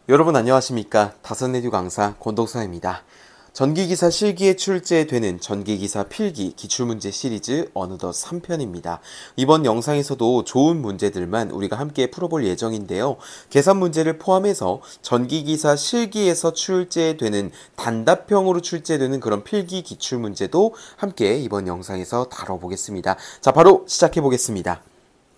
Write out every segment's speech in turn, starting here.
여러분 안녕하십니까? 다섯내듀 강사 권동서입니다. 전기기사 실기에 출제되는 전기기사 필기 기출문제 시리즈 어느덧 3편입니다. 이번 영상에서도 좋은 문제들만 우리가 함께 풀어볼 예정인데요. 계산 문제를 포함해서 전기기사 실기에서 출제되는 단답형으로 출제되는 그런 필기 기출문제도 함께 이번 영상에서 다뤄보겠습니다. 자, 바로 시작해 보겠습니다.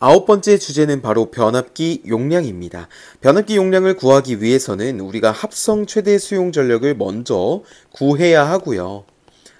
아홉 번째 주제는 바로 변압기 용량입니다. 변압기 용량을 구하기 위해서는 우리가 합성 최대 수용 전력을 먼저 구해야 하고요.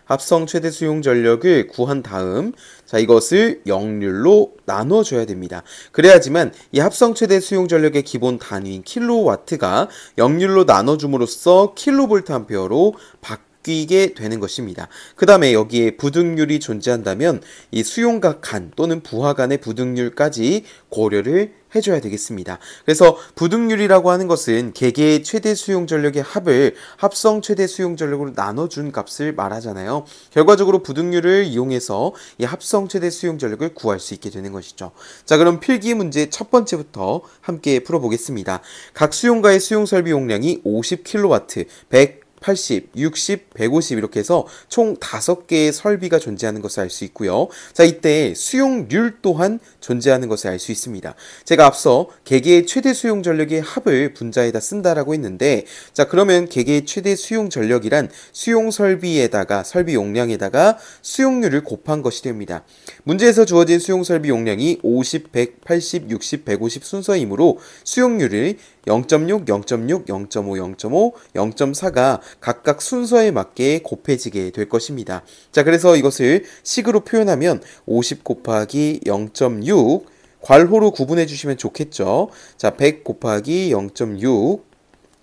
합성 최대 수용 전력을 구한 다음 이것을 역률로 나눠줘야 됩니다. 그래야지만 이 합성 최대 수용 전력의 기본 단위인 킬로와트가 역률로 나눠줌으로써 킬로볼트 암페어로 바뀌게 되는 것입니다. 그 다음에 여기에 부등률이 존재한다면 이 수용각 간 또는 부하 간의 부등률까지 고려를 해줘야 되겠습니다. 그래서 부등률이라고 하는 것은 개개의 최대 수용 전력의 합을 합성 최대 수용 전력으로 나눠준 값을 말하잖아요. 결과적으로 부등률을 이용해서 이 합성 최대 수용 전력을 구할 수 있게 되는 것이죠. 자, 그럼 필기 문제 첫 번째부터 함께 풀어보겠습니다. 각 수용가의 수용 설비 용량이 50kW, 100, 80, 60, 150 이렇게 해서 총 5개의 설비가 존재하는 것을 알 수 있고요. 자, 이때 수용률 또한 존재하는 것을 알 수 있습니다. 제가 앞서 개개의 최대 수용 전력의 합을 분자에다 쓴다라고 했는데, 자, 그러면 개개의 최대 수용 전력이란 수용 설비에다가 설비 용량에다가 수용률을 곱한 것이 됩니다. 문제에서 주어진 수용 설비 용량이 50, 100, 80, 60, 150 순서이므로 수용률을 0.6, 0.6, 0.5, 0.5, 0.4가 각각 순서에 맞게 곱해지게 될 것입니다. 자, 그래서 이것을 식으로 표현하면 50 곱하기 0.6 괄호로 구분해 주시면 좋겠죠. 자, 100 곱하기 0.6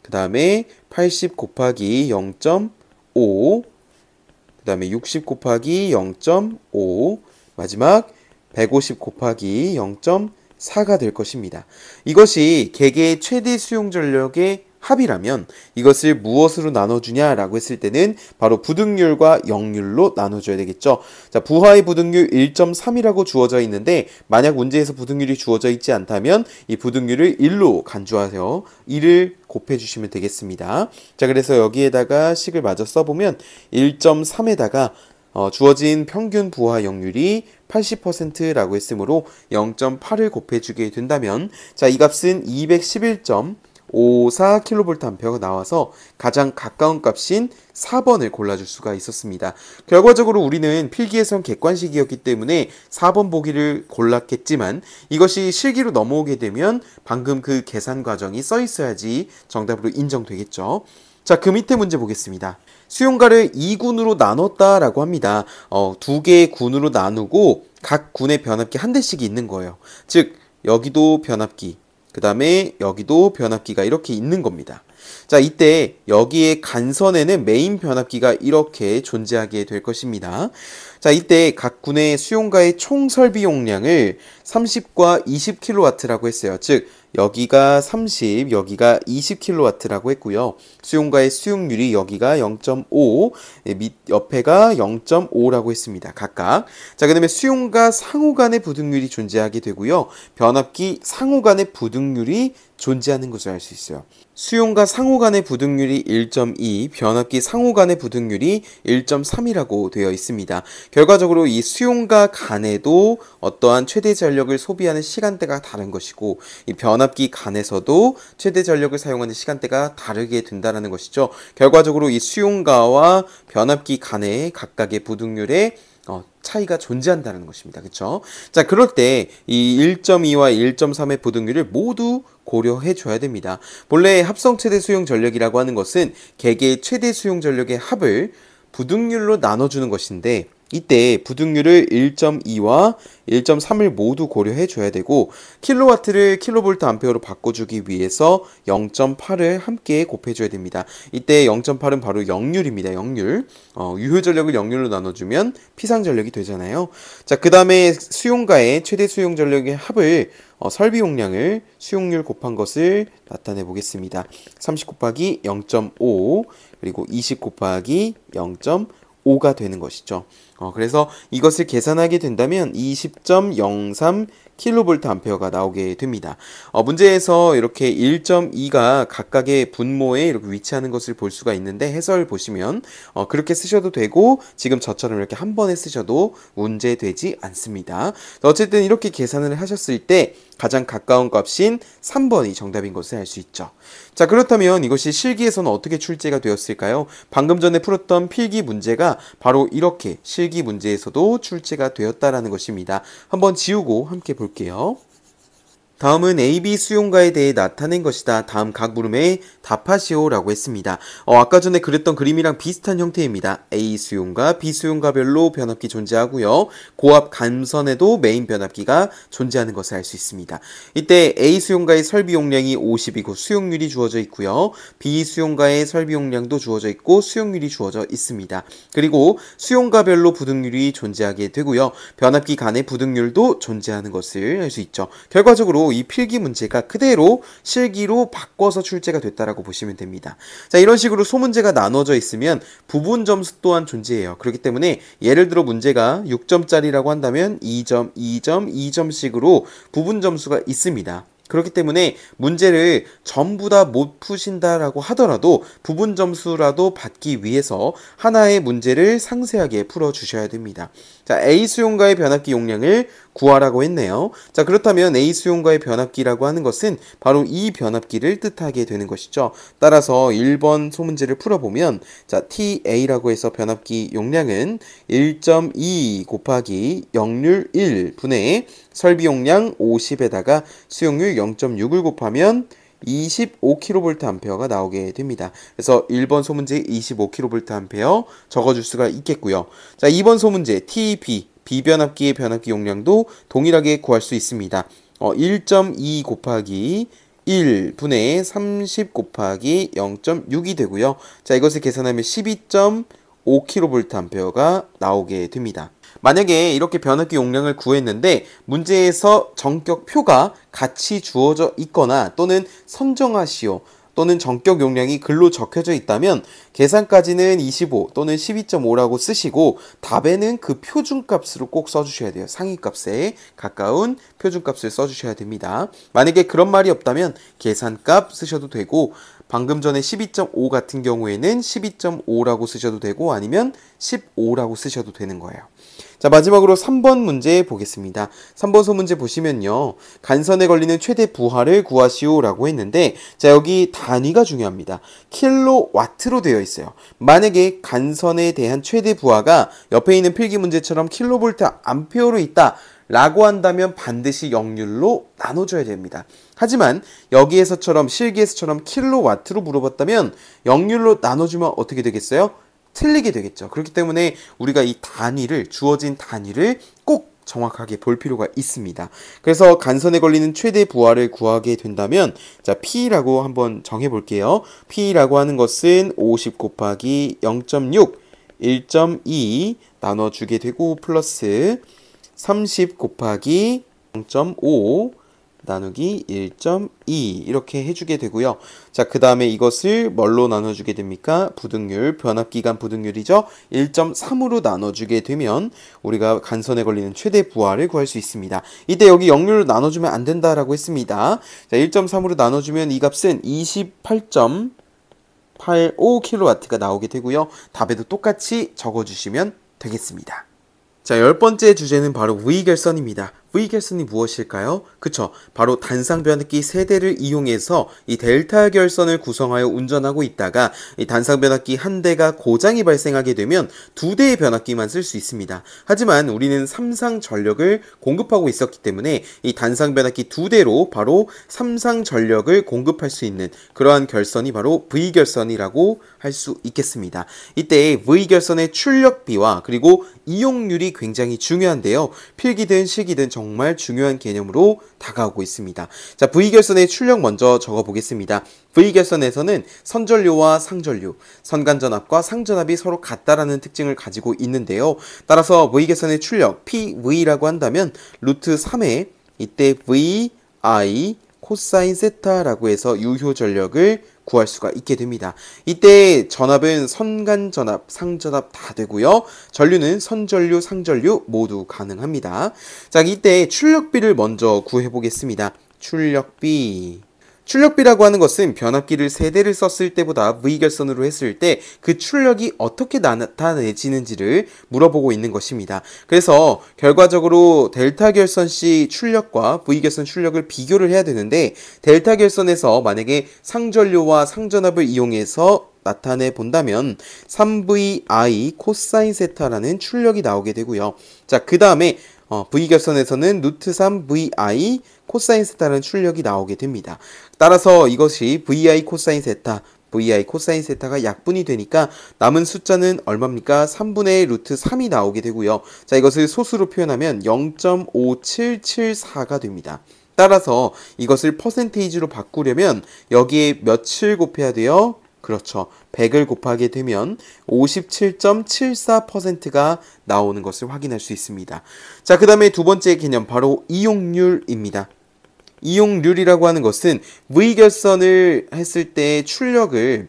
그 다음에 80 곱하기 0.5 그 다음에 60 곱하기 0.5 마지막 150 곱하기 0.4가 될 것입니다. 이것이 개개의 최대 수용 전력의 합이라면 이것을 무엇으로 나눠주냐라고 했을 때는 바로 부등률과 역률로 나눠줘야 되겠죠. 자, 부하의 부등률 1.3이라고 주어져 있는데 만약 문제에서 부등률이 주어져 있지 않다면 이 부등률을 1로 간주하세요. 1을 곱해주시면 되겠습니다. 자, 그래서 여기에다가 식을 마저 써보면 1.3에다가 주어진 평균 부하 역률이 80%라고 했으므로 0.8을 곱해주게 된다면 자, 이 값은 211.54kVA가 나와서 가장 가까운 값인 4번을 골라줄 수가 있었습니다. 결과적으로 우리는 필기에선 객관식이었기 때문에 4번 보기를 골랐겠지만 이것이 실기로 넘어오게 되면 방금 그 계산 과정이 써 있어야지 정답으로 인정되겠죠. 자, 그 밑에 문제 보겠습니다. 수용가를 2군으로 나눴다라고 합니다. 2개의 군으로 나누고 각 군의 변압기 한 대씩이 있는 거예요. 즉 여기도 변압기, 그 다음에 여기도 변압기가 이렇게 있는 겁니다. 자, 이때 여기에 간선에는 메인 변압기가 이렇게 존재하게 될 것입니다. 자, 이때 각 군의 수용가의 총 설비 용량을 30과 20kW라고 했어요. 즉 여기가 30, 여기가 20kW라고 했고요. 수용가의 수용률이 여기가 0.5, 밑 옆에가 0.5라고 했습니다. 각각. 자, 그다음에 수용가 상호 간의 부등률이 존재하게 되고요. 변압기 상호 간의 부등률이 존재하는 것을 알 수 있어요. 수용가 상호 간의 부등률이 1.2, 변압기 상호 간의 부등률이 1.3이라고 되어 있습니다. 결과적으로 이 수용가 간에도 어떠한 최대 전력을 소비하는 시간대가 다른 것이고 이 변압기 간에서도 최대 전력을 사용하는 시간대가 다르게 된다는 것이죠. 결과적으로 이 수용가와 변압기 간의 각각의 부등률에 차이가 존재한다는 것입니다. 그렇죠? 자, 그럴 때 이 1.2와 1.3의 부등률을 모두 고려해 줘야 됩니다. 본래 합성 최대 수용 전력이라고 하는 것은 개개의 최대 수용 전력의 합을 부등률로 나눠주는 것인데 이때 부등률을 1.2와 1.3을 모두 고려해 줘야 되고 킬로와트를 킬로볼트 암페어로 바꿔주기 위해서 0.8을 함께 곱해줘야 됩니다. 이때 0.8은 바로 역률입니다. 역률. 유효전력을 역률로 나눠주면 피상전력이 되잖아요. 자, 그 다음에 수용가의 최대 수용 전력의 합을 설비 용량을 수용률 곱한 것을 나타내 보겠습니다. 30 곱하기 0.5 그리고 20 곱하기 0.5가 되는 것이죠. 그래서 이것을 계산하게 된다면 20.03kVA가 나오게 됩니다. 문제에서 이렇게 1.2가 각각의 분모에 이렇게 위치하는 것을 볼 수가 있는데 해설 보시면 그렇게 쓰셔도 되고 지금 저처럼 이렇게 한 번에 쓰셔도 문제되지 않습니다. 어쨌든 이렇게 계산을 하셨을 때 가장 가까운 값인 3번이 정답인 것을 알 수 있죠. 자, 그렇다면 이것이 실기에서는 어떻게 출제가 되었을까요? 방금 전에 풀었던 필기 문제가 바로 이렇게 실기 문제에서도 출제가 되었다라는 것입니다. 한번 지우고 함께 볼게요. 다음은 AB 수용가에 대해 나타낸 것이다. 다음 각 물음에 답하시오 라고 했습니다. 아까 전에 그렸던 그림이랑 비슷한 형태입니다. A 수용가, B 수용가별로 변압기 존재하고요. 고압 감선에도 메인 변압기가 존재하는 것을 알 수 있습니다. 이때 A 수용가의 설비 용량이 50이고 수용률이 주어져 있고요. B 수용가의 설비 용량도 주어져 있고 수용률이 주어져 있습니다. 그리고 수용가별로 부등률이 존재하게 되고요. 변압기 간의 부등률도 존재하는 것을 알 수 있죠. 결과적으로 이 필기 문제가 그대로 실기로 바꿔서 출제가 됐다라고 보시면 됩니다. 자, 이런 식으로 소문제가 나눠져 있으면 부분 점수 또한 존재해요. 그렇기 때문에 예를 들어 문제가 6점짜리라고 한다면 2점, 2점, 2점씩으로 부분 점수가 있습니다. 그렇기 때문에 문제를 전부 다 못 푸신다라고 하더라도 부분 점수라도 받기 위해서 하나의 문제를 상세하게 풀어주셔야 됩니다. 자, A 수용가의 변압기 용량을 구하라고 했네요. 자, 그렇다면 A 수용가의 변압기라고 하는 것은 바로 이 변압기를 뜻하게 되는 것이죠. 따라서 1번 소문제를 풀어보면 자, TA라고 해서 변압기 용량은 1.2 곱하기 0률 1분의 설비 용량 50에다가 수용률 0.6을 곱하면 25kVA가 나오게 됩니다. 그래서 1번 소문제 25kVA 적어줄 수가 있겠고요. 자, 2번 소문제 TB, 비변압기의 변압기 용량도 동일하게 구할 수 있습니다. 1.2 곱하기 1분의 30 곱하기 0.6이 되고요. 자, 이것을 계산하면 12.5kVA가 나오게 됩니다. 만약에 이렇게 변압기 용량을 구했는데 문제에서 전격표가 같이 주어져 있거나 또는 선정하시오 또는 전격 용량이 글로 적혀져 있다면 계산까지는 25 또는 12.5라고 쓰시고 답에는 그 표준값으로 꼭 써주셔야 돼요. 상위값에 가까운 표준값을 써주셔야 됩니다. 만약에 그런 말이 없다면 계산값 쓰셔도 되고 방금 전에 12.5 같은 경우에는 12.5라고 쓰셔도 되고 아니면 15라고 쓰셔도 되는 거예요. 자, 마지막으로 3번 문제 보겠습니다. 3번 소문제 보시면요. 간선에 걸리는 최대 부하를 구하시오 라고 했는데 자, 여기 단위가 중요합니다. 킬로와트로 되어 있어요. 만약에 간선에 대한 최대 부하가 옆에 있는 필기 문제처럼 킬로볼트 암페어로 있다 라고 한다면 반드시 역률로 나눠줘야 됩니다. 하지만 여기에서처럼 실기에서처럼 킬로와트로 물어봤다면 역률로 나눠주면 어떻게 되겠어요? 틀리게 되겠죠. 그렇기 때문에 우리가 이 단위를 주어진 단위를 꼭 정확하게 볼 필요가 있습니다. 그래서 간선에 걸리는 최대 부하를 구하게 된다면 자, P라고 한번 정해 볼게요. P라고 하는 것은 50 곱하기 0.6 1.2 나눠주게 되고 플러스 30 곱하기 0.5 나누기 1.2 이렇게 해주게 되고요. 자, 그 다음에 이것을 뭘로 나눠주게 됩니까? 부등률, 변압기간 부등률이죠. 1.3으로 나눠주게 되면 우리가 간선에 걸리는 최대 부하를 구할 수 있습니다. 이때 여기 역률로 나눠주면 안 된다라고 했습니다. 자, 1.3으로 나눠주면 이 값은 28.85kW가 나오게 되고요. 답에도 똑같이 적어주시면 되겠습니다. 자, 10번째 주제는 바로 V결선입니다. V결선이 무엇일까요? 그쵸, 바로 단상 변압기 세대를 이용해서 이 델타 결선을 구성하여 운전하고 있다가 이 단상 변압기 한 대가 고장이 발생하게 되면 두 대의 변압기만 쓸 수 있습니다. 하지만 우리는 삼상 전력을 공급하고 있었기 때문에 이 단상 변압기 두 대로 바로 삼상 전력을 공급할 수 있는 그러한 결선이 바로 V결선이라고 할 수 있겠습니다. 이때 V결선의 출력비와 그리고 이용률이 굉장히 중요한데요. 필기든 실기든 정말 중요한 개념으로 다가오고 있습니다. 자, V결선의 출력 먼저 적어보겠습니다. V결선에서는 선전류와 상전류, 선간전압과 상전압이 서로 같다라는 특징을 가지고 있는데요. 따라서 V결선의 출력 PV라고 한다면 루트 3에 이때 VI 코사인 세타라고 해서 유효 전력을 구할 수가 있게 됩니다. 이때 전압은 선간전압, 상전압 다 되고요. 전류는 선전류, 상전류 모두 가능합니다. 자, 이때 출력비를 먼저 구해 보겠습니다. 출력비라고 하는 것은 변압기를 3대를 썼을 때보다 V결선으로 했을 때 그 출력이 어떻게 나타내지는지를 물어보고 있는 것입니다. 그래서 결과적으로 델타 결선 시 출력과 V결선 출력을 비교를 해야 되는데, 델타 결선에서 만약에 상전류와 상전압을 이용해서 나타내 본다면 3VI 코사인 세타라는 출력이 나오게 되고요. 자, 그 다음에 V결선에서는 루트 3VI 코사인 세타라는 출력이 나오게 됩니다. 따라서 이것이 VI 코사인 세타가 약분이 되니까 남은 숫자는 얼마입니까? 3분의 루트 3이 나오게 되고요. 자, 이것을 소수로 표현하면 0.5774가 됩니다. 따라서 이것을 퍼센테이지로 바꾸려면 여기에 몇을 곱해야 돼요? 그렇죠. 100을 곱하게 되면 57.74%가 나오는 것을 확인할 수 있습니다. 자, 그 다음에 두 번째 개념 바로 이용률입니다. 이용률이라고 하는 것은 V결선을 했을 때 출력을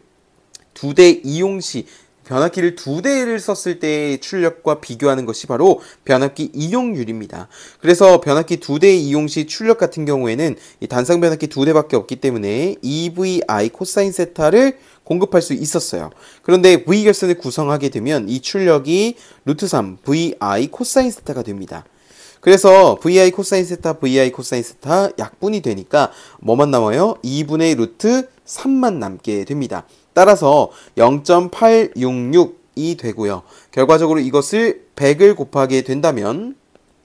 2대 이용 시 변압기를 2대를 썼을 때의 출력과 비교하는 것이 바로 변압기 이용률입니다. 그래서 변압기 2대 이용 시 출력 같은 경우에는 이 단상 변압기 2대밖에 없기 때문에 EVI 코사인 세타를 공급할 수 있었어요. 그런데 V결선을 구성하게 되면 이 출력이 루트 3 VI 코사인 세타가 됩니다. 그래서 VI 코사인 세타 약분이 되니까 뭐만 남아요? 2분의 루트 3만 남게 됩니다. 따라서 0.866이 되고요. 결과적으로 이것을 100을 곱하게 된다면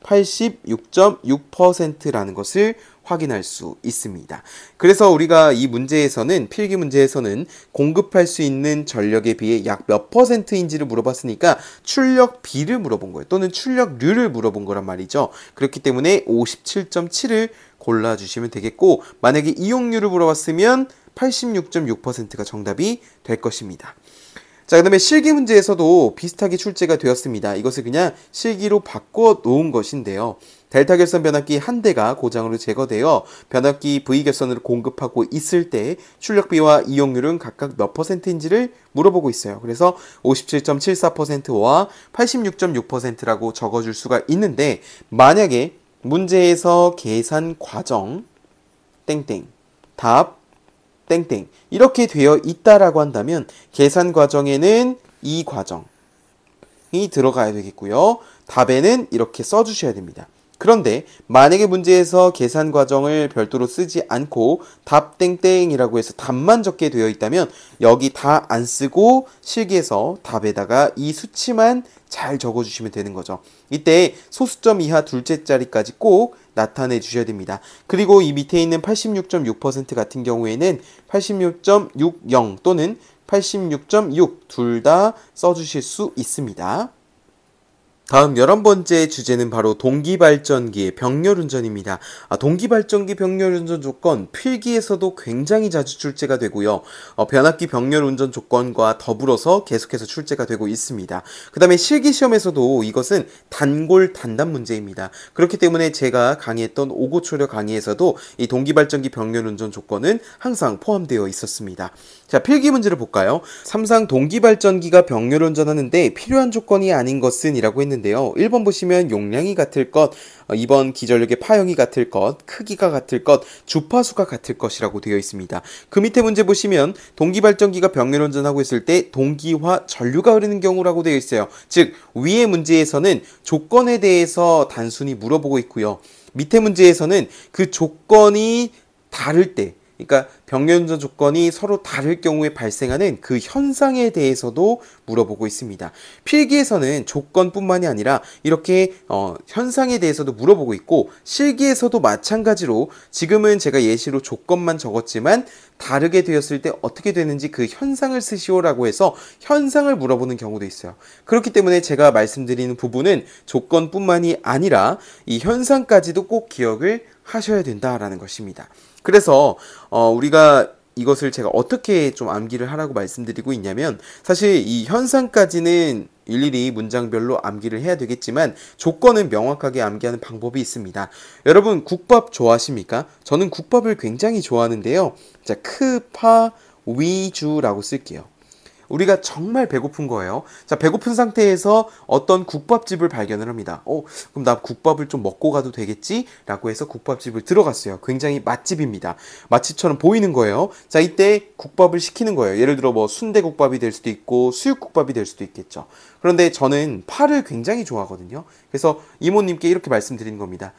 86.6%라는 것을 확인할 수 있습니다. 그래서 우리가 이 문제에서는, 필기 문제에서는 공급할 수 있는 전력에 비해 약 몇 퍼센트인지를 물어봤으니까 출력비를 물어본 거예요. 또는 출력률을 물어본 거란 말이죠. 그렇기 때문에 57.7을 골라주시면 되겠고, 만약에 이용률을 물어봤으면 86.6%가 정답이 될 것입니다. 자, 그 다음에 실기 문제에서도 비슷하게 출제가 되었습니다. 이것을 그냥 실기로 바꿔 놓은 것인데요. 델타 결선 변압기 한 대가 고장으로 제거되어 변압기 V결선으로 공급하고 있을 때 출력비와 이용률은 각각 몇 퍼센트인지를 물어보고 있어요. 그래서 57.74%와 86.6%라고 적어줄 수가 있는데, 만약에 문제에서 계산 과정 땡땡, 답 땡땡 이렇게 되어 있다라고 한다면 계산 과정에는 이 과정이 들어가야 되겠고요. 답에는 이렇게 써주셔야 됩니다. 그런데 만약에 문제에서 계산 과정을 별도로 쓰지 않고 답 땡땡이라고 해서 답만 적게 되어 있다면 여기 다 안 쓰고 실기에서 답에다가 이 수치만 잘 적어주시면 되는 거죠. 이때 소수점 이하 둘째 자리까지 꼭 나타내 주셔야 됩니다. 그리고 이 밑에 있는 86.6% 같은 경우에는 86.60 또는 86.6 둘 다 써주실 수 있습니다. 다음 11번째 주제는 바로 동기발전기의 병렬운전입니다. 동기발전기 병렬운전 조건 필기에서도 굉장히 자주 출제가 되고요. 변압기 병렬운전 조건과 더불어서 계속해서 출제가 되고 있습니다. 그 다음에 실기시험에서도 이것은 단골 단답 문제입니다. 그렇기 때문에 제가 강의했던 오고초려 강의에서도 이 동기발전기 병렬운전 조건은 항상 포함되어 있었습니다. 자, 필기 문제를 볼까요? 3상 동기발전기가 병렬운전하는데 필요한 조건이 아닌 것은 이라고 했는데요. 1번 보시면 용량이 같을 것, 2번 기전력의 파형이 같을 것, 크기가 같을 것, 주파수가 같을 것이라고 되어 있습니다. 그 밑에 문제 보시면 동기발전기가 병렬운전하고 있을 때 동기와 전류가 흐르는 경우라고 되어 있어요. 즉 위의 문제에서는 조건에 대해서 단순히 물어보고 있고요. 밑에 문제에서는 그 조건이 다를 때, 그러니까 병렬운전 조건이 서로 다를 경우에 발생하는 그 현상에 대해서도 물어보고 있습니다. 필기에서는 조건뿐만이 아니라 이렇게 현상에 대해서도 물어보고 있고, 실기에서도 마찬가지로 지금은 제가 예시로 조건만 적었지만 다르게 되었을 때 어떻게 되는지 그 현상을 쓰시오라고 해서 현상을 물어보는 경우도 있어요. 그렇기 때문에 제가 말씀드리는 부분은 조건뿐만이 아니라 이 현상까지도 꼭 기억을 하셔야 된다라는 것입니다. 그래서 우리가 이것을 제가 어떻게 좀 암기를 하라고 말씀드리고 있냐면, 사실 이 현상까지는 일일이 문장별로 암기를 해야 되겠지만 조건은 명확하게 암기하는 방법이 있습니다. 여러분 국밥 좋아하십니까? 저는 국밥을 굉장히 좋아하는데요. 자, 크, 파, 위, 주라고 쓸게요. 우리가 정말 배고픈 거예요. 자, 배고픈 상태에서 어떤 국밥집을 발견을 합니다. 그럼 나 국밥을 좀 먹고 가도 되겠지? 라고 해서 국밥집을 들어갔어요. 굉장히 맛집입니다. 맛집처럼 보이는 거예요. 자, 이때 국밥을 시키는 거예요. 예를 들어 뭐 순대국밥이 될 수도 있고 수육국밥이 될 수도 있겠죠. 그런데 저는 파를 굉장히 좋아하거든요. 그래서 이모님께 이렇게 말씀드리는 겁니다.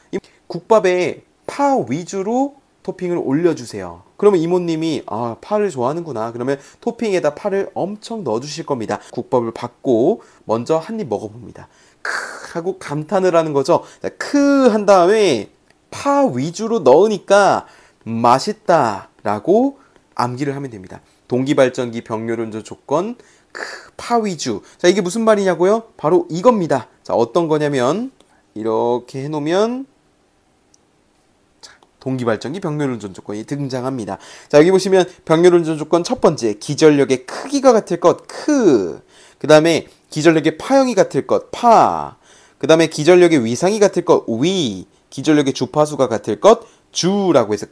국밥에 파 위주로 토핑을 올려주세요. 그러면 이모님이 파를 좋아하는구나. 그러면 토핑에다 파를 엄청 넣어주실 겁니다. 국밥을 받고 먼저 한 입 먹어봅니다. 크 하고 감탄을 하는 거죠. 크 한 다음에 파 위주로 넣으니까 맛있다 라고 암기를 하면 됩니다. 동기발전기 병렬운전 조건 파 위주. 자, 이게 무슨 말이냐고요? 바로 이겁니다. 자, 어떤 거냐면 이렇게 해놓으면 동기발전기 병렬운전 조건이 등장합니다. 자, 여기 보시면 병렬운전 조건 첫 번째, 기전력의 크기가 같을 것, 크. 그 다음에 기전력의 파형이 같을 것, 파. 그 다음에 기전력의 위상이 같을 것, 위. 기전력의 주파수가 같을 것, 주라고 해서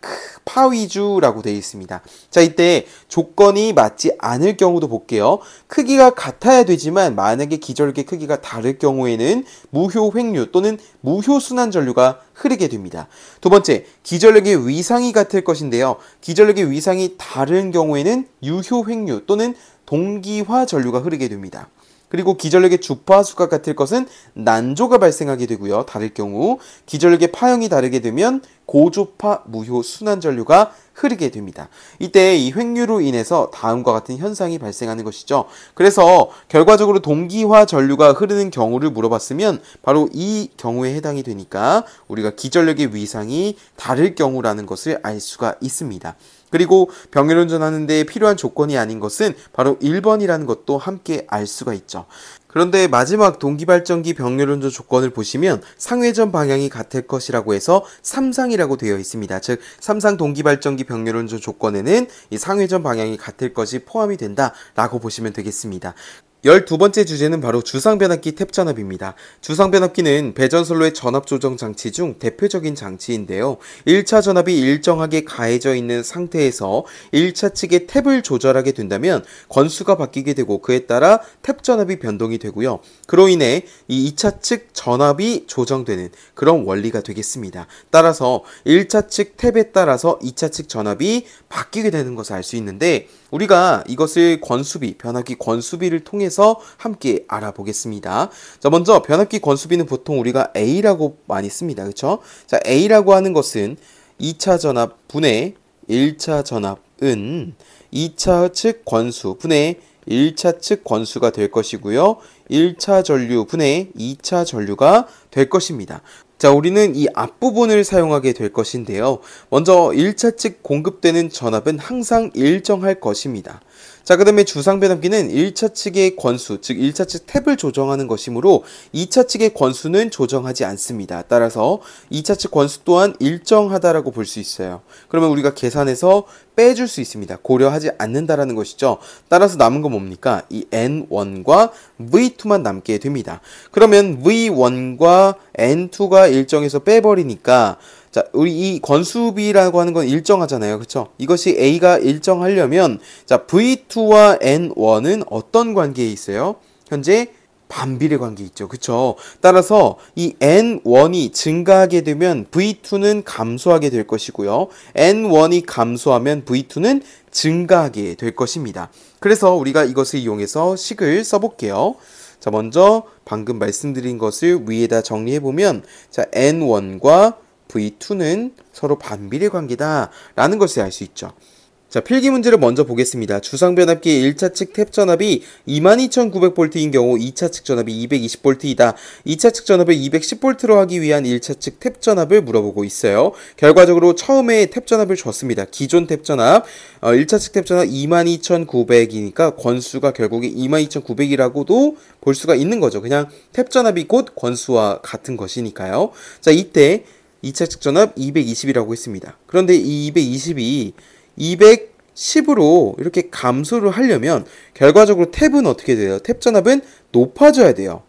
파위주라고 되어 있습니다. 자, 이때 조건이 맞지 않을 경우도 볼게요. 크기가 같아야 되지만 만약에 기전력의 크기가 다를 경우에는 무효 횡류 또는 무효 순환 전류가 흐르게 됩니다. 두 번째, 기전력의 위상이 같을 것인데요. 기전력의 위상이 다른 경우에는 유효 횡류 또는 동기화 전류가 흐르게 됩니다. 그리고 기전력의 주파수가 같을 것은 난조가 발생하게 되고요. 다를 경우 기전력의 파형이 다르게 되면 고주파 무효 순환 전류가 흐르게 됩니다. 이때 이 횡류로 인해서 다음과 같은 현상이 발생하는 것이죠. 그래서 결과적으로 동기화 전류가 흐르는 경우를 물어봤으면 바로 이 경우에 해당이 되니까 우리가 기전력의 위상이 다를 경우라는 것을 알 수가 있습니다. 그리고 병렬운전 하는데 필요한 조건이 아닌 것은 바로 1번이라는 것도 함께 알 수가 있죠. 그런데 마지막 동기발전기 병렬운전 조건을 보시면 상회전 방향이 같을 것이라고 해서 3상이라고 되어 있습니다. 즉 3상 동기발전기 병렬운전 조건에는 이 상회전 방향이 같을 것이 포함이 된다라고 보시면 되겠습니다. 12번째 주제는 바로 주상변압기 탭전압입니다. 주상변압기는 배전선로의 전압 조정 장치 중 대표적인 장치인데요. 1차 전압이 일정하게 가해져 있는 상태에서 1차 측의 탭을 조절하게 된다면 건수가 바뀌게 되고 그에 따라 탭 전압이 변동이 되고요. 그로 인해 이 2차 측 전압이 조정되는 그런 원리가 되겠습니다. 따라서 1차 측 탭에 따라서 2차 측 전압이 바뀌게 되는 것을 알 수 있는데 우리가 이것을 권수비, 변압기 권수비를 통해서 함께 알아보겠습니다. 자, 먼저 변압기 권수비는 보통 우리가 A라고 많이 씁니다. 그렇죠? 자, A라고 하는 것은 2차 전압 분의 1차 전압은 2차 측 권수 분의 1차 측 권수가 될 것이고요. 1차 전류 분의 2차 전류가 될 것입니다. 자, 우리는 이 앞부분을 사용하게 될 것인데요. 먼저 1차 측 공급되는 전압은 항상 일정할 것입니다. 자, 그 다음에 주상변압기는 1차 측의 권수, 즉 1차 측 탭을 조정하는 것이므로 2차 측의 권수는 조정하지 않습니다. 따라서 2차 측 권수 또한 일정하다라고 볼 수 있어요. 그러면 우리가 계산해서 빼줄 수 있습니다. 고려하지 않는다라는 것이죠. 따라서 남은 건 뭡니까? 이 N1과 V2만 남게 됩니다. 그러면 V1과 N2가 일정해서 빼버리니까 자, 우리 이 권수비라고 하는 건 일정하잖아요. 그쵸? 이것이 A가 일정하려면 자, V2와 N1은 어떤 관계에 있어요? 현재 반비례 관계 있죠. 그쵸? 따라서 이 N1이 증가하게 되면 V2는 감소하게 될 것이고요. N1이 감소하면 V2는 증가하게 될 것입니다. 그래서 우리가 이것을 이용해서 식을 써볼게요. 자, 먼저 방금 말씀드린 것을 위에다 정리해보면 자, N1과 V2는 서로 반비례 관계다 라는 것을 알 수 있죠. 자, 필기 문제를 먼저 보겠습니다. 주상변압기의 1차 측 탭 전압이 22,900V인 경우 2차 측 전압이 220V이다. 2차 측 전압을 210V로 하기 위한 1차 측 탭 전압을 물어보고 있어요. 결과적으로 처음에 탭 전압을 줬습니다. 기존 탭 전압 1차 측 탭 전압 22,900이니까 권수가 결국에 22,900이라고도 볼 수가 있는 거죠. 그냥 탭 전압이 곧 권수와 같은 것이니까요. 자, 이때 2차 측 전압 220이라고 했습니다. 그런데 이 220이 10으로 이렇게 감소를 하려면 결과적으로 탭은 어떻게 돼요? 탭 전압은 높아져야 돼요.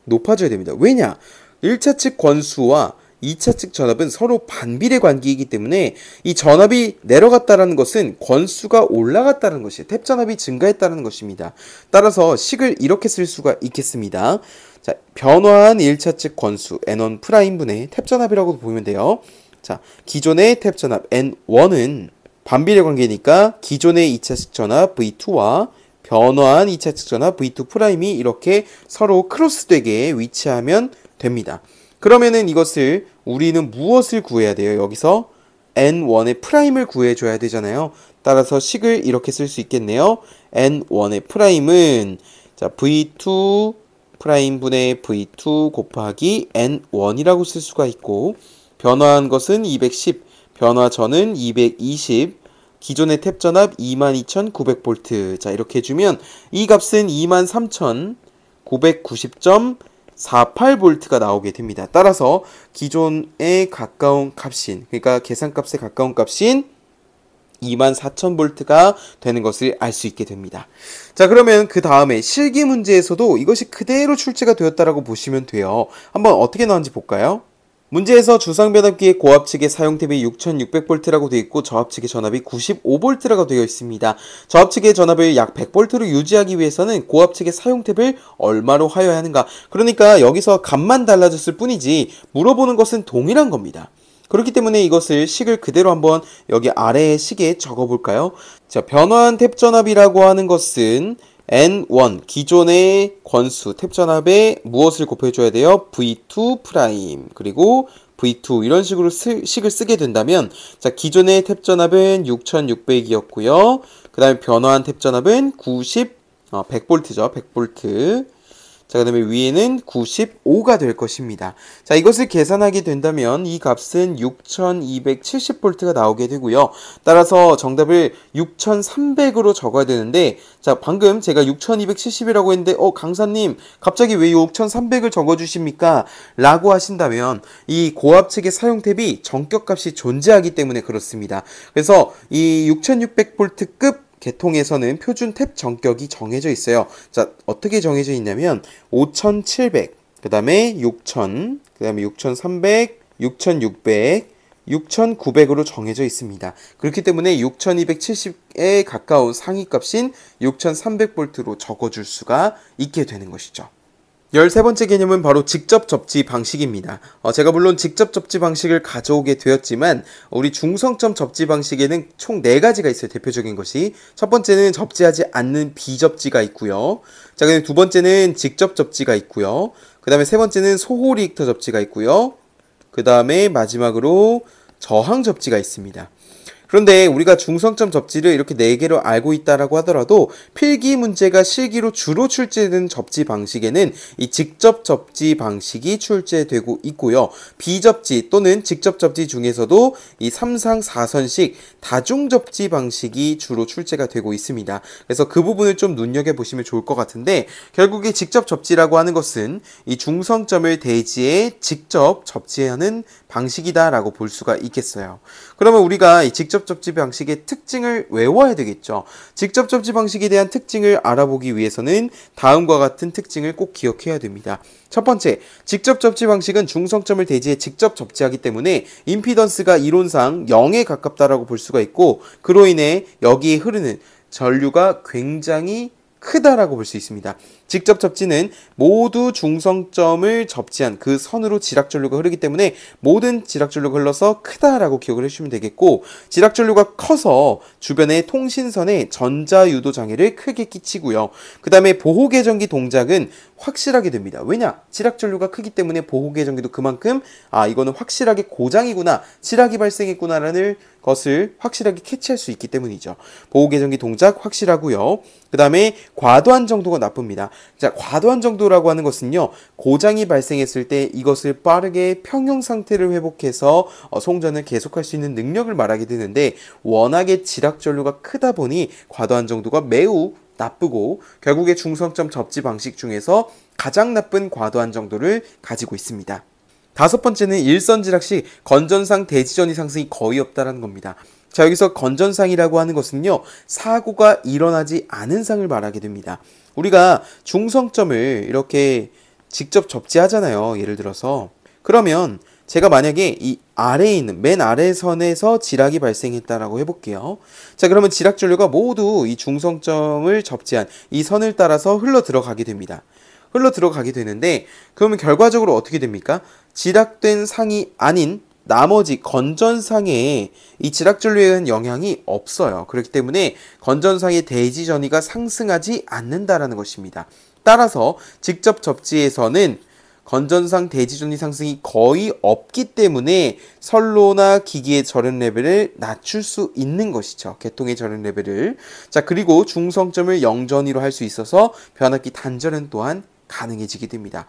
높아져야 됩니다. 왜냐? 1차 측 권수와 2차 측 전압은 서로 반비례 관계이기 때문에 이 전압이 내려갔다는 것은 권수가 올라갔다는 것이에요. 탭 전압이 증가했다는 것입니다. 따라서 식을 이렇게 쓸 수가 있겠습니다. 자, 변화한 1차 측 권수 N1 프라임분의 탭 전압이라고 보면 돼요. 자, 기존의 탭 전압 N1은 반비례 관계니까 기존의 2차 측 전압 V2와 변화한 2차 측 전압 V2 프라임이 이렇게 서로 크로스되게 위치하면 됩니다. 그러면은 이것을 우리는 무엇을 구해야 돼요? 여기서 N1의 프라임을 구해줘야 되잖아요. 따라서 식을 이렇게 쓸 수 있겠네요. N1의 프라임은 자 V2 프라임 분의 V2 곱하기 N1이라고 쓸 수가 있고, 변화한 것은 210, 변화 전은 220, 기존의 탭 전압 22,900V. 자, 이렇게 해주면 이 값은 23,990.48V가 나오게 됩니다. 따라서 기존에 가까운 값인, 그러니까 계산값에 가까운 값인 24,000V가 되는 것을 알 수 있게 됩니다. 자, 그러면 그 다음에 실기 문제에서도 이것이 그대로 출제가 되었다라고 보시면 돼요. 한번 어떻게 나왔는지 볼까요? 문제에서 주상변압기의 고압 측의 사용 탭이 6600V라고 되어 있고 저압 측의 전압이 95V라고 되어 있습니다. 저압 측의 전압을 약 100V로 유지하기 위해서는 고압 측의 사용 탭을 얼마로 하여야 하는가? 그러니까 여기서 값만 달라졌을 뿐이지 물어보는 것은 동일한 겁니다. 그렇기 때문에 이것을 식을 그대로 한번 여기 아래의 식에 적어볼까요? 자, 변화한 탭 전압이라고 하는 것은 N1 기존의 권수 탭 전압에 무엇을 곱해줘야 돼요? V2 프라임 그리고 V2 이런 식으로 식을 쓰게 된다면, 자, 기존의 탭 전압은 6600이었고요. 그 다음에 변화한 탭 전압은 100V죠. 100V. 자, 그 다음에 위에는 95가 될 것입니다. 자, 이것을 계산하게 된다면 이 값은 6270V가 나오게 되고요. 따라서 정답을 6300으로 적어야 되는데, 자, 방금 제가 6270이라고 했는데 강사님 갑자기 왜 6300을 적어주십니까? 라고 하신다면 이 고압 측의 사용 탭이 정격값이 존재하기 때문에 그렇습니다. 그래서 이 6600V급 계통에서는 표준 탭 정격이 정해져 있어요. 자, 어떻게 정해져 있냐면 5700, 그 다음에 6000, 그 다음에 6300, 6600, 6900으로 정해져 있습니다. 그렇기 때문에 6270에 가까운 상위값인 6300V로 적어줄 수가 있게 되는 것이죠. 13번째 개념은 바로 직접 접지 방식입니다. 제가 물론 직접 접지 방식을 가져오게 되었지만 우리 중성점 접지 방식에는 총 4가지가 있어요. 대표적인 것이. 첫 번째는 접지하지 않는 비접지가 있고요. 자, 그다음에 두 번째는 직접 접지가 있고요. 그 다음에 세 번째는 소호 리액터 접지가 있고요. 그 다음에 마지막으로 저항 접지가 있습니다. 그런데 우리가 중성점 접지를 이렇게 4개로 알고 있다라고 하더라도 필기 문제가 실기로 주로 출제되는 접지 방식에는 이 직접 접지 방식이 출제되고 있고요. 비접지 또는 직접 접지 중에서도 이 3상 4선식 다중 접지 방식이 주로 출제가 되고 있습니다. 그래서 그 부분을 좀 눈여겨보시면 좋을 것 같은데, 결국에 직접 접지라고 하는 것은 이 중성점을 대지에 직접 접지하는 방식이다라고 볼 수가 있겠어요. 그러면 우리가 이 직접 접지 방식의 특징을 외워야 되겠죠. 직접 접지 방식에 대한 특징을 알아보기 위해서는 다음과 같은 특징을 꼭 기억해야 됩니다. 첫 번째, 직접 접지 방식은 중성점을 대지에 직접 접지하기 때문에 임피던스가 이론상 0에 가깝다라고 볼 수가 있고, 그로 인해 여기에 흐르는 전류가 굉장히 크다라고 볼 수 있습니다. 직접 접지는 모두 중성점을 접지한 그 선으로 지락전류가 흐르기 때문에 모든 지락전류가 흘러서 크다라고 기억을 해주시면 되겠고, 지락전류가 커서 주변의 통신선에 전자유도 장애를 크게 끼치고요. 그 다음에 보호개전기 동작은 확실하게 됩니다. 왜냐? 지락전류가 크기 때문에 보호개전기도 그만큼 이거는 확실하게 고장이구나, 지락이 발생했구나라는 것을 확실하게 캐치할 수 있기 때문이죠. 보호개전기 동작 확실하고요. 그 다음에 과도한 정도가 나쁩니다. 자, 과도한 정도라고 하는 것은요, 고장이 발생했을 때 이것을 빠르게 평형 상태를 회복해서 송전을 계속할 수 있는 능력을 말하게 되는데, 워낙에 지락전류가 크다 보니 과도한 정도가 매우 나쁘고 결국에 중성점 접지 방식 중에서 가장 나쁜 과도한 정도를 가지고 있습니다. 다섯 번째는 일선지락 시 건전상 대지전이 상승이 거의 없다라는 겁니다. 자, 여기서 건전상이라고 하는 것은요, 사고가 일어나지 않은 상을 말하게 됩니다. 우리가 중성점을 이렇게 직접 접지하잖아요. 예를 들어서. 그러면 제가 만약에 이 아래에 있는 맨 아래 선에서 지락이 발생했다라고 해볼게요. 자, 그러면 지락 전류가 모두 이 중성점을 접지한 이 선을 따라서 흘러 들어가게 됩니다. 흘러 들어가게 되는데, 그러면 결과적으로 어떻게 됩니까? 지락된 상이 아닌 나머지 건전상에 이 지락 전류에 의한 영향이 없어요. 그렇기 때문에 건전상의 대지 전위가 상승하지 않는다라는 것입니다. 따라서 직접 접지에서는 건전상 대지 전위 상승이 거의 없기 때문에 선로나 기기의 절연 레벨을 낮출 수 있는 것이죠. 계통의 절연 레벨을. 자, 그리고 중성점을 영전위로 할 수 있어서 변압기 단절연 또한 가능해지게 됩니다.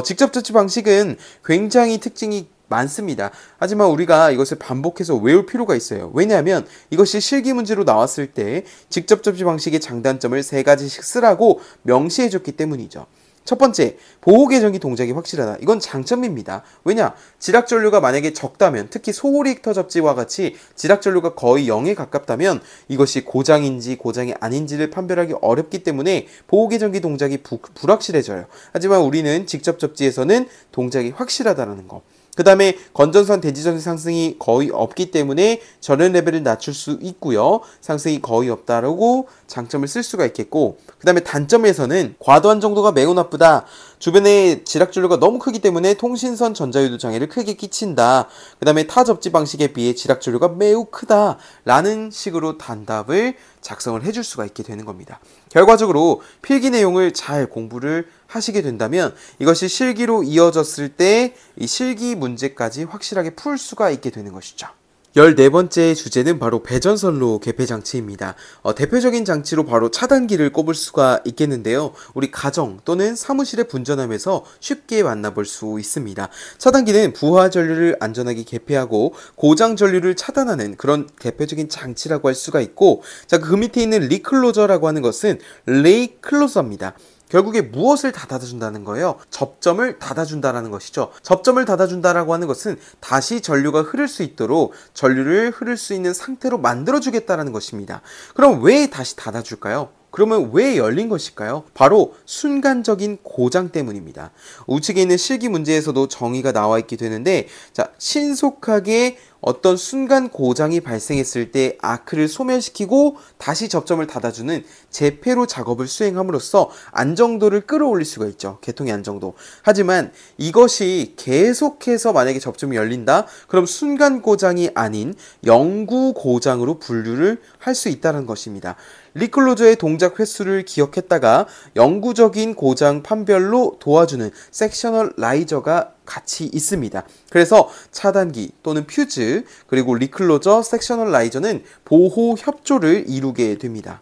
직접 접지 방식은 굉장히 특징이 많습니다. 하지만 우리가 이것을 반복해서 외울 필요가 있어요. 왜냐하면 이것이 실기 문제로 나왔을 때 직접 접지 방식의 장단점을 3가지씩 쓰라고 명시해줬기 때문이죠. 첫 번째, 보호 계정기 동작이 확실하다. 이건 장점입니다. 왜냐? 지락 전류가 만약에 적다면, 특히 소리액터 접지와 같이 지락 전류가 거의 0에 가깝다면 이것이 고장인지 고장이 아닌지를 판별하기 어렵기 때문에 보호 계정기 동작이 불확실해져요. 하지만 우리는 직접 접지에서는 동작이 확실하다는 거. 그 다음에 건전선 대지전위 상승이 거의 없기 때문에 절연 레벨을 낮출 수 있고요. 상승이 거의 없다라고 장점을 쓸 수가 있겠고, 그 다음에 단점에서는 과도한 정도가 매우 나쁘다. 주변에 지락 전류가 너무 크기 때문에 통신선 전자유도 장애를 크게 끼친다. 그 다음에 타 접지 방식에 비해 지락 전류가 매우 크다. 라는 식으로 단답을 작성을 해줄 수가 있게 되는 겁니다. 결과적으로 필기 내용을 잘 공부를 하시게 된다면 이것이 실기로 이어졌을 때 이 실기 문제까지 확실하게 풀 수가 있게 되는 것이죠. 14번째 주제는 바로 배전선로 개폐 장치입니다. 대표적인 장치로 바로 차단기를 꼽을 수가 있겠는데요. 우리 가정 또는 사무실에 분전하면서 쉽게 만나볼 수 있습니다. 차단기는 부하 전류를 안전하게 개폐하고 고장 전류를 차단하는 그런 대표적인 장치라고 할 수가 있고, 자, 그 밑에 있는 리클로저라고 하는 것은 레이클로저입니다. 결국에 무엇을 닫아준다는 거예요? 접점을 닫아준다는 것이죠. 접점을 닫아준다라고 하는 것은 다시 전류가 흐를 수 있도록 전류를 흐를 수 있는 상태로 만들어주겠다는 것입니다. 그럼 왜 다시 닫아줄까요? 그러면 왜 열린 것일까요? 바로 순간적인 고장 때문입니다. 우측에 있는 실기 문제에서도 정의가 나와 있게 되는데, 자, 신속하게 어떤 순간 고장이 발생했을 때 아크를 소멸시키고 다시 접점을 닫아주는 재폐로 작업을 수행함으로써 안정도를 끌어올릴 수가 있죠. 개통의 안정도. 하지만 이것이 계속해서 만약에 접점이 열린다? 그럼 순간 고장이 아닌 영구 고장으로 분류를 할 수 있다는 것입니다. 리클로저의 동작 횟수를 기억했다가 영구적인 고장 판별로 도와주는 섹셔널 라이저가 같이 있습니다. 그래서 차단기 또는 퓨즈 그리고 리클로저, 섹셔널 라이저는 보호 협조를 이루게 됩니다.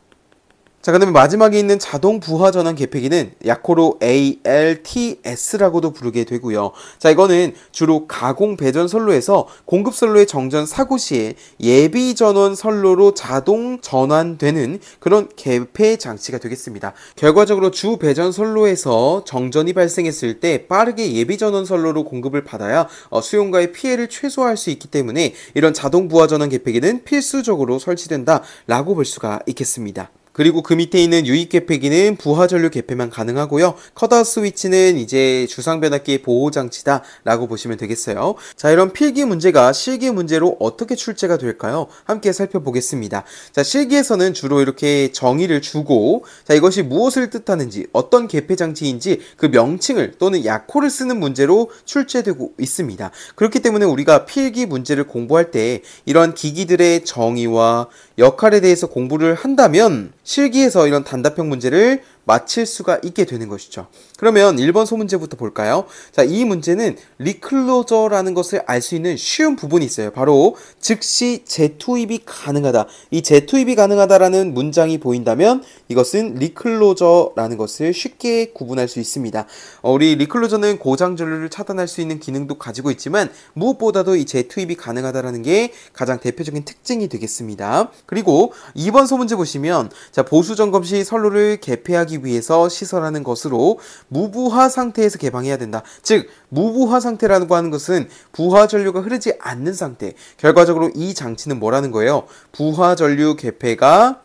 자, 그 다음에 마지막에 있는 자동 부하 전환 개폐기는 약호로 ALTS라고도 부르게 되고요. 자, 이거는 주로 가공 배전 선로에서 공급 선로의 정전 사고 시에 예비 전원 선로로 자동 전환되는 그런 개폐 장치가 되겠습니다. 결과적으로 주 배전 선로에서 정전이 발생했을 때 빠르게 예비 전원 선로로 공급을 받아야 수용가의 피해를 최소화할 수 있기 때문에 이런 자동 부하 전환 개폐기는 필수적으로 설치된다라고 볼 수가 있겠습니다. 그리고 그 밑에 있는 유입 개폐기는 부하 전류 개폐만 가능하고요. 컷아웃 스위치는 이제 주상 변압기의 보호 장치다 라고 보시면 되겠어요. 자, 이런 필기 문제가 실기 문제로 어떻게 출제가 될까요? 함께 살펴보겠습니다. 자, 실기에서는 주로 이렇게 정의를 주고, 자, 이것이 무엇을 뜻하는지, 어떤 개폐 장치인지 그 명칭을 또는 약호를 쓰는 문제로 출제되고 있습니다. 그렇기 때문에 우리가 필기 문제를 공부할 때 이런 기기들의 정의와 역할에 대해서 공부를 한다면 실기에서 이런 단답형 문제를 맞힐 수가 있게 되는 것이죠. 그러면 1번 소문제부터 볼까요? 자, 이 문제는 리클로저라는 것을 알 수 있는 쉬운 부분이 있어요. 바로 즉시 재투입이 가능하다. 이 재투입이 가능하다라는 문장이 보인다면 이것은 리클로저라는 것을 쉽게 구분할 수 있습니다. 우리 리클로저는 고장 전류를 차단할 수 있는 기능도 가지고 있지만 무엇보다도 이 재투입이 가능하다라는 게 가장 대표적인 특징이 되겠습니다. 그리고 2번 소문제 보시면, 자, 보수 점검 시 선로를 개폐하기 하기 위해서 시설하는 것으로 무부하 상태에서 개방해야 된다. 즉 무부하 상태라고 하는 것은 부하 전류가 흐르지 않는 상태. 결과적으로 이 장치는 뭐라는 거예요? 부하 전류 개폐가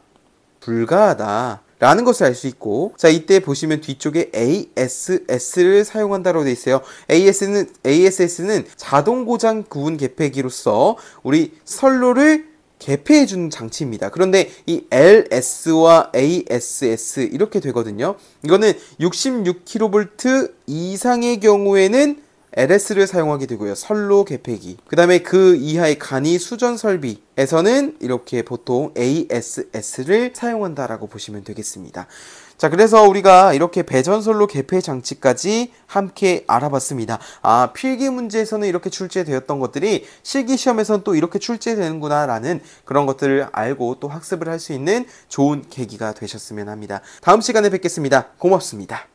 불가하다 라는 것을 알 수 있고, 자 이때 보시면 뒤쪽에 ASS를 사용한다고 되어 있어요. ASS는 자동 고장 구분 개폐기로서 우리 선로를 개폐해주는 장치입니다. 그런데 이 LS와 ASS 이렇게 되거든요. 이거는 66kV 이상의 경우에는 LS를 사용하게 되고요. 선로 개폐기. 그 다음에 그 이하의 간이 수전 설비에서는 이렇게 보통 ASS를 사용한다라고 보시면 되겠습니다. 자, 그래서 우리가 이렇게 배전선로 개폐 장치까지 함께 알아봤습니다. 아, 필기 문제에서는 이렇게 출제되었던 것들이 실기 시험에서는 또 이렇게 출제되는구나 라는 그런 것들을 알고 또 학습을 할 수 있는 좋은 계기가 되셨으면 합니다. 다음 시간에 뵙겠습니다. 고맙습니다.